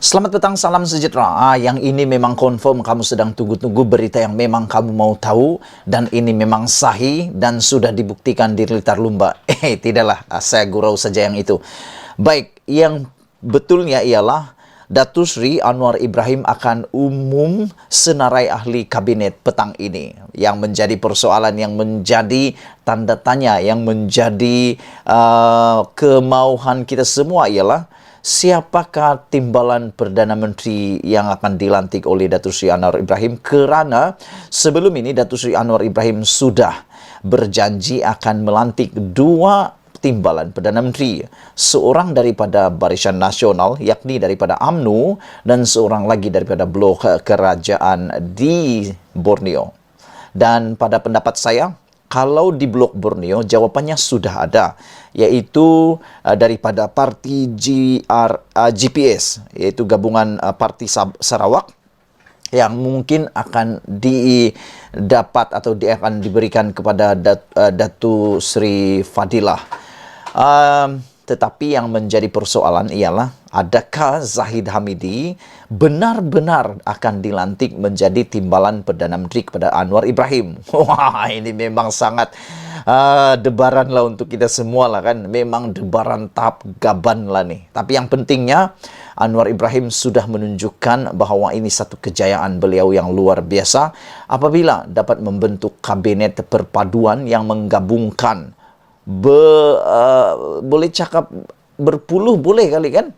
Selamat petang, salam sejahtera. Yang ini memang confirm kamu sedang tunggu-tunggu berita yang memang kamu mau tahu dan ini memang sahih dan sudah dibuktikan di Blitar Lumba. Tidaklah, saya gurau saja yang itu. Baik, yang betulnya ialah Datuk Seri Anwar Ibrahim akan umum senarai ahli kabinet petang ini. Yang menjadi persoalan, yang menjadi tanda tanya, yang menjadi kemauan kita semua ialah siapakah timbalan Perdana Menteri yang akan dilantik oleh Datuk Seri Anwar Ibrahim, kerana sebelum ini Datuk Seri Anwar Ibrahim sudah berjanji akan melantik dua timbalan Perdana Menteri, seorang daripada Barisan Nasional yakni daripada UMNO dan seorang lagi daripada blok kerajaan di Borneo. Dan pada pendapat saya, kalau di blok Borneo, jawapannya sudah ada, iaitu daripada parti GPS, iaitu gabungan Parti Sarawak, yang mungkin akan didapat atau akan diberikan kepada Datuk Seri Fadilah. Tetapi yang menjadi persoalan ialah, adakah Zahid Hamidi benar-benar akan dilantik menjadi timbalan Perdana Menteri kepada Anwar Ibrahim? Wah, ini memang sangat debaran lah untuk kita semua lah kan. Memang debaran tahap gaban lah nih. Tapi yang pentingnya, Anwar Ibrahim sudah menunjukkan bahawa ini satu kejayaan beliau yang luar biasa apabila dapat membentuk kabinet perpaduan yang menggabungkan boleh cakap berpuluh boleh kali kan.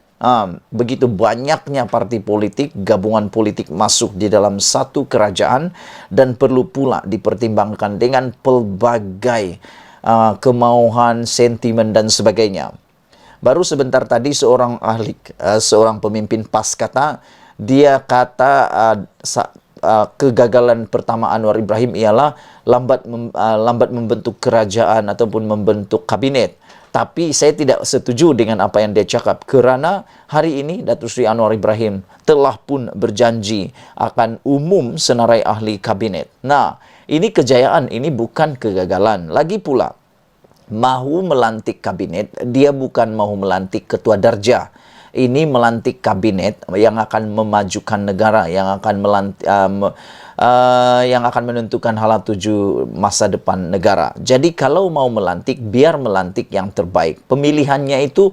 Begitu banyaknya parti politik, gabungan politik masuk di dalam satu kerajaan dan perlu pula dipertimbangkan dengan pelbagai kemauan, sentimen dan sebagainya. Baru sebentar tadi seorang ahli, seorang pemimpin PAS kata, dia kata kegagalan pertama Anwar Ibrahim ialah lambat membentuk kerajaan ataupun membentuk kabinet. Tapi saya tidak setuju dengan apa yang dia cakap, kerana hari ini Datuk Seri Anwar Ibrahim telah pun berjanji akan umum senarai ahli kabinet. Nah, ini kejayaan, ini bukan kegagalan. Lagi pula, mahu melantik kabinet, dia bukan mahu melantik ketua darjah. Ini melantik kabinet yang akan memajukan negara, yang akan yang akan menentukan hala tuju masa depan negara. Jadi kalau mau melantik, biar melantik yang terbaik. Pemilihannya itu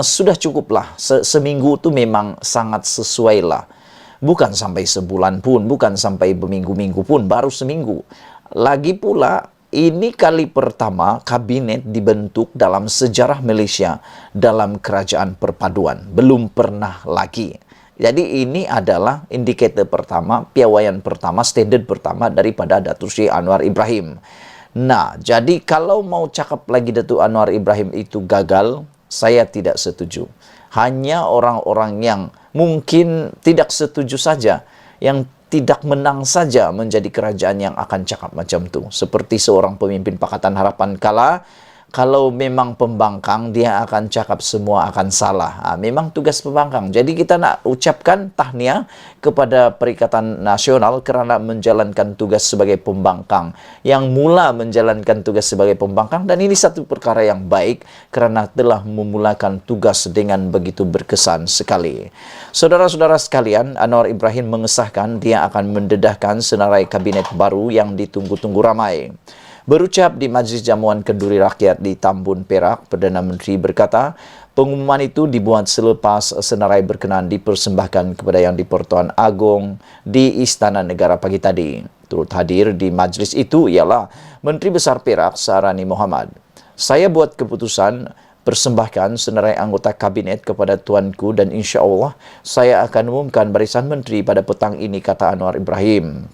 sudah cukuplah. Seminggu itu memang sangat sesuai lah. Bukan sampai sebulan pun, bukan sampai berminggu-minggu pun, baru seminggu. Lagi pula, ini kali pertama kabinet dibentuk dalam sejarah Malaysia dalam kerajaan perpaduan. Belum pernah lagi. Jadi ini adalah indikator pertama, piawaian pertama, standard pertama daripada Datuk Seri Anwar Ibrahim. Nah, jadi kalau mau cakap lagi Datuk Anwar Ibrahim itu gagal, saya tidak setuju. Hanya orang-orang yang mungkin tidak setuju saja, yang tidak menang saja menjadi kerajaan yang akan cakap macam tu. Seperti seorang pemimpin Pakatan Harapan kala, kalau memang pembangkang, dia akan cakap semua akan salah. Memang tugas pembangkang. Jadi kita nak ucapkan tahniah kepada Perikatan Nasional kerana menjalankan tugas sebagai pembangkang. Yang mula menjalankan tugas sebagai pembangkang, dan ini satu perkara yang baik kerana telah memulakan tugas dengan begitu berkesan sekali. Saudara-saudara sekalian, Anwar Ibrahim mengesahkan dia akan mendedahkan senarai kabinet baru yang ditunggu-tunggu ramai. Berucap di Majlis Jamuan Kenduri Rakyat di Tambun, Perak, Perdana Menteri berkata, pengumuman itu dibuat selepas senarai berkenaan dipersembahkan kepada Yang di-Pertuan Agong di Istana Negara pagi tadi. Turut hadir di majlis itu ialah Menteri Besar Perak, Sahrani Mohamad. Saya buat keputusan persembahkan senarai anggota kabinet kepada tuanku dan insya-Allah saya akan umumkan barisan menteri pada petang ini, kata Anwar Ibrahim.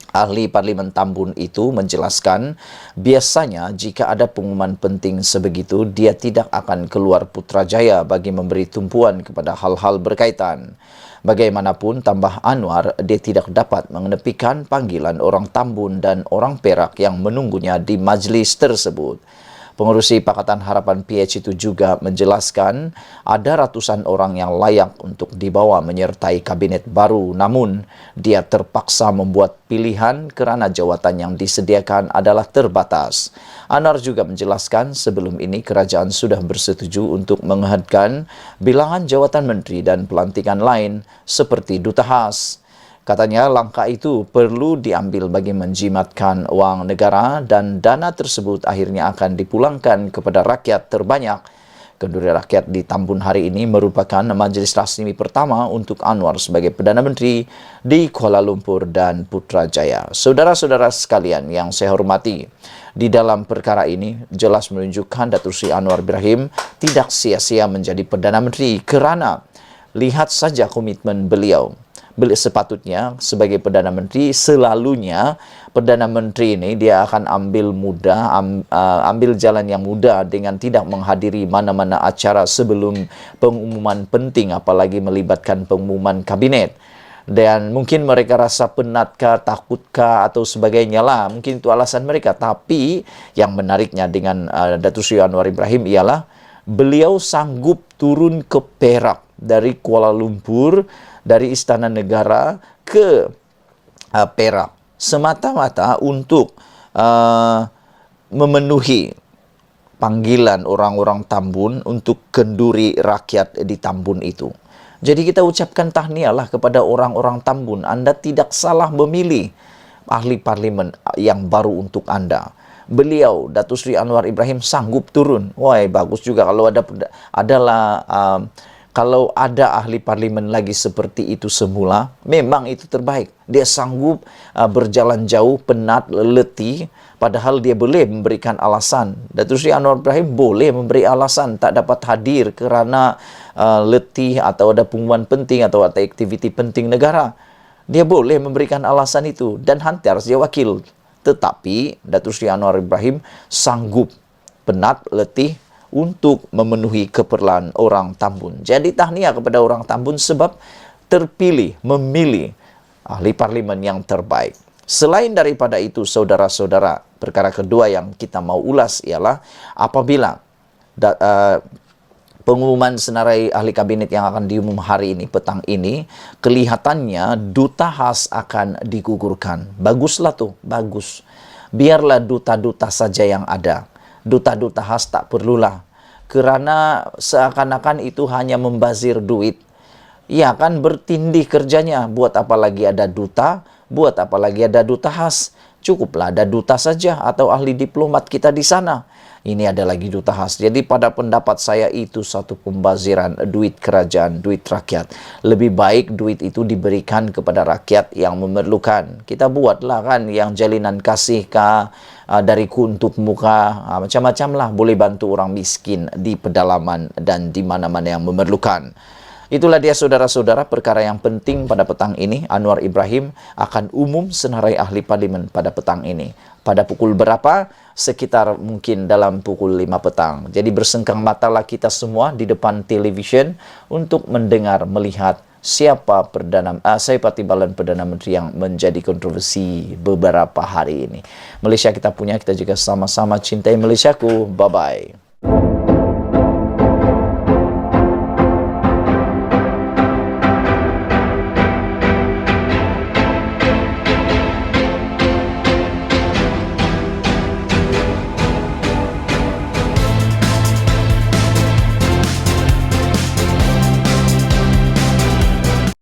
Ahli Parlimen Tambun itu menjelaskan, biasanya jika ada pengumuman penting sebegitu, dia tidak akan keluar Putrajaya bagi memberi tumpuan kepada hal-hal berkaitan. Bagaimanapun, tambah Anwar, dia tidak dapat mengenepikan panggilan orang Tambun dan orang Perak yang menunggunya di majlis tersebut. Pengurusi Pakatan Harapan PH itu juga menjelaskan ada ratusan orang yang layak untuk dibawa menyertai kabinet baru, namun dia terpaksa membuat pilihan kerana jawatan yang disediakan adalah terbatas. Anwar juga menjelaskan sebelum ini kerajaan sudah bersetuju untuk menghadkan bilangan jawatan menteri dan pelantikan lain seperti duta khas. Katanya langkah itu perlu diambil bagi menjimatkan wang negara dan dana tersebut akhirnya akan dipulangkan kepada rakyat terbanyak. Kenduri rakyat di Tambun hari ini merupakan majlis rasmi pertama untuk Anwar sebagai Perdana Menteri di Kuala Lumpur dan Putrajaya. Saudara-saudara sekalian yang saya hormati, di dalam perkara ini jelas menunjukkan Datuk Seri Anwar Ibrahim tidak sia-sia menjadi Perdana Menteri kerana lihat saja komitmen beliau. Sepatutnya sebagai Perdana Menteri, selalunya Perdana Menteri ini dia akan ambil jalan yang mudah dengan tidak menghadiri mana-mana acara sebelum pengumuman penting, apalagi melibatkan pengumuman kabinet. Dan mungkin mereka rasa penatkah, takutkah atau sebagainya lah, mungkin itu alasan mereka. Tapi yang menariknya dengan Datuk Seri Anwar Ibrahim ialah beliau sanggup turun ke Perak dari Kuala Lumpur, dari Istana Negara ke Perak semata-mata untuk memenuhi panggilan orang-orang Tambun untuk kenduri rakyat di Tambun itu. Jadi kita ucapkan tahniahlah kepada orang-orang Tambun. Anda tidak salah memilih ahli parlimen yang baru untuk Anda. Beliau, Datuk Seri Anwar Ibrahim, sanggup turun. Wah, bagus juga kalau ada ahli parlimen lagi seperti itu semula, memang itu terbaik. Dia sanggup berjalan jauh, penat, letih, padahal dia boleh memberikan alasan. Datuk Seri Anwar Ibrahim boleh memberi alasan tak dapat hadir kerana letih atau ada pengumuman penting atau ada aktiviti penting negara. Dia boleh memberikan alasan itu dan hantar dia wakil. Tetapi Datuk Seri Anwar Ibrahim sanggup, penat, letih, untuk memenuhi keperluan orang Tambun. Jadi tahniah kepada orang Tambun sebab memilih ahli parlimen yang terbaik. Selain daripada itu, saudara-saudara, perkara kedua yang kita mau ulas ialah apabila pengumuman senarai ahli kabinet yang akan diumum hari ini, petang ini, kelihatannya duta khas akan digugurkan. Baguslah tuh, bagus. Biarlah duta-duta saja yang ada. Duta-duta khas tak perlulah, kerana seakan-akan itu hanya membazir duit. Ya kan, bertindih kerjanya. Buat apa lagi ada duta, buat apa lagi ada duta khas. Cukuplah ada duta saja atau ahli diplomat kita di sana. Ini ada lagi duta khas. Jadi pada pendapat saya itu satu pembaziran duit kerajaan, duit rakyat. Lebih baik duit itu diberikan kepada rakyat yang memerlukan. Kita buatlah kan yang jalinan kasih kah, dari kuntup muka, macam-macam lah, boleh bantu orang miskin di pedalaman dan di mana-mana yang memerlukan. Itulah dia saudara-saudara perkara yang penting pada petang ini. Anwar Ibrahim akan umum senarai ahli parlimen pada petang ini. Pada pukul berapa? Sekitar mungkin dalam pukul 5 petang. Jadi bersengkang matalah kita semua di depan televisyen untuk mendengar, melihat siapa timbalan Perdana Menteri yang menjadi kontroversi beberapa hari ini. Malaysia kita punya, kita juga sama-sama cintai Malaysiaku. Bye-bye.